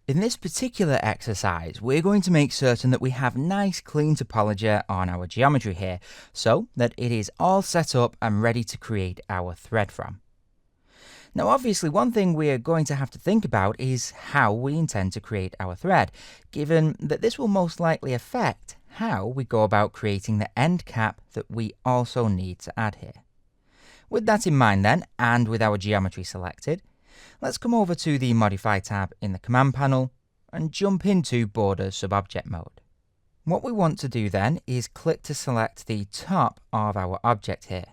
In this particular exercise, we're going to make certain that we have nice clean topology on our geometry here, so that it is all set up and ready to create our thread from. Now obviously one thing we are going to have to think about is how we intend to create our thread, given that this will most likely affect how we go about creating the end cap that we also need to add here. With that in mind then, and with our geometry selected, let's come over to the Modify tab in the Command panel and jump into Border Subobject mode. What we want to do then is click to select the top of our object here,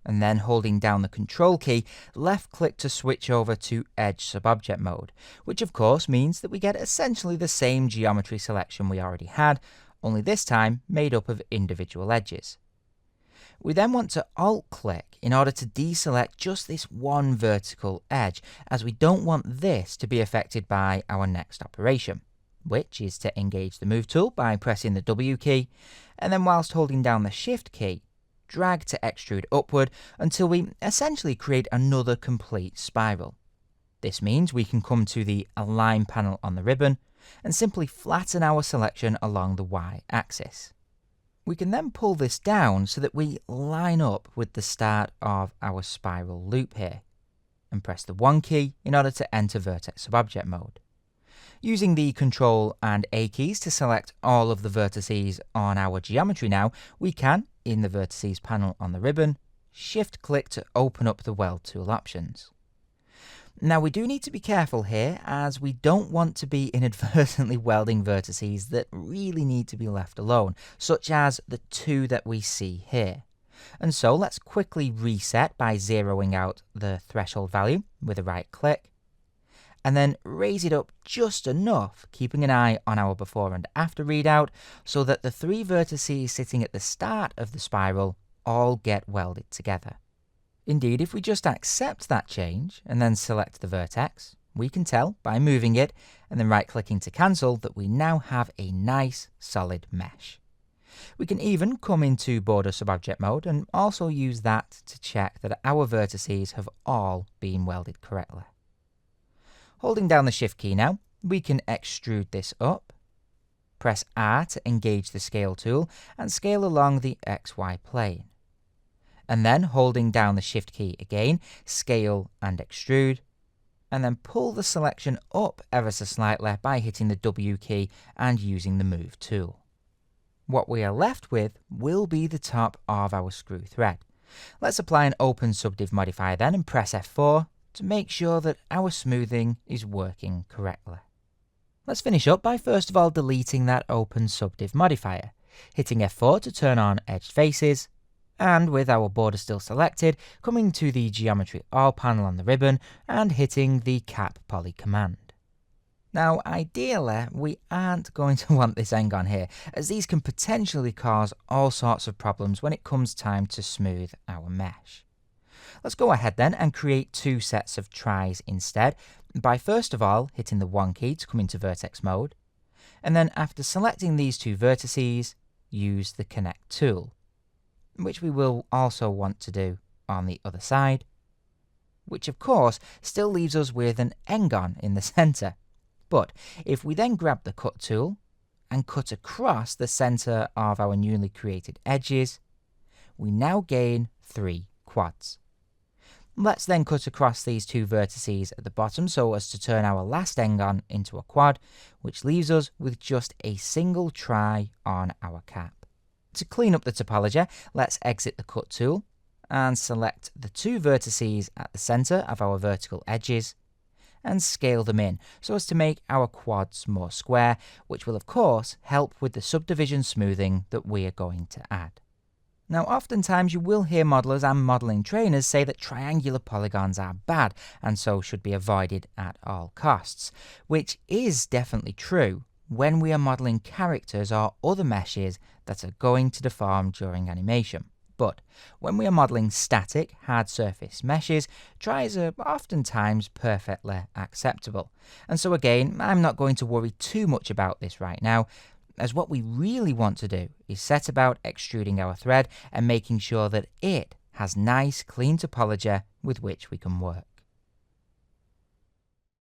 and then holding down the Control key, left click to switch over to Edge Subobject mode, which of course means that we get essentially the same geometry selection we already had, only this time made up of individual edges. We then want to Alt-click in order to deselect just this one vertical edge, as we don't want this to be affected by our next operation, which is to engage the Move tool by pressing the W key, and then whilst holding down the Shift key, drag to extrude upward until we essentially create another complete spiral. This means we can come to the Align panel on the ribbon and simply flatten our selection along the Y-axis. We can then pull this down so that we line up with the start of our spiral loop here, and press the 1 key in order to enter Vertex Subobject mode. Using the Ctrl and A keys to select all of the vertices on our geometry now, we can, in the Vertices panel on the ribbon, Shift-click to open up the Weld tool options. Now we do need to be careful here, as we don't want to be inadvertently welding vertices that really need to be left alone, such as the two that we see here. And so let's quickly reset by zeroing out the threshold value with a right click, and then raise it up just enough, keeping an eye on our before and after readout, so that the 3 vertices sitting at the start of the spiral all get welded together. Indeed, if we just accept that change and then select the vertex, we can tell by moving it and then right-clicking to cancel that we now have a nice solid mesh. We can even come into Border Subobject mode and also use that to check that our vertices have all been welded correctly. Holding down the Shift key now, we can extrude this up, press R to engage the Scale tool and scale along the XY plane. And then holding down the Shift key again, scale and extrude, and then pull the selection up ever so slightly by hitting the W key and using the Move tool. What we are left with will be the top of our screw thread. Let's apply an Open Subdiv modifier then and press F4 to make sure that our smoothing is working correctly. Let's finish up by first of all deleting that Open Subdiv modifier, hitting F4 to turn on edged faces, and with our border still selected, coming to the Geometry All panel on the ribbon and hitting the Cap Poly command. Now ideally, we aren't going to want this end-on here, as these can potentially cause all sorts of problems when it comes time to smooth our mesh. Let's go ahead then and create 2 sets of tries instead, by first of all hitting the 1 key to come into vertex mode, and then after selecting these 2 vertices, use the Connect tool, which we will also want to do on the other side, which of course still leaves us with an end-on in the center. But if we then grab the Cut tool and cut across the center of our newly created edges, we now gain 3 quads. Let's then cut across these 2 vertices at the bottom so as to turn our last end-on into a quad, which leaves us with just a single try on our cap. To clean up the topology, let's exit the Cut tool and select the 2 vertices at the center of our vertical edges and scale them in so as to make our quads more square, which will of course help with the subdivision smoothing that we are going to add. Now oftentimes you will hear modelers and modeling trainers say that triangular polygons are bad and so should be avoided at all costs, which is definitely true when we are modeling characters or other meshes that are going to deform during animation. But when we are modeling static, hard surface meshes, tries are oftentimes perfectly acceptable. And so again, I'm not going to worry too much about this right now, as what we really want to do is set about extruding our thread and making sure that it has nice, clean topology with which we can work.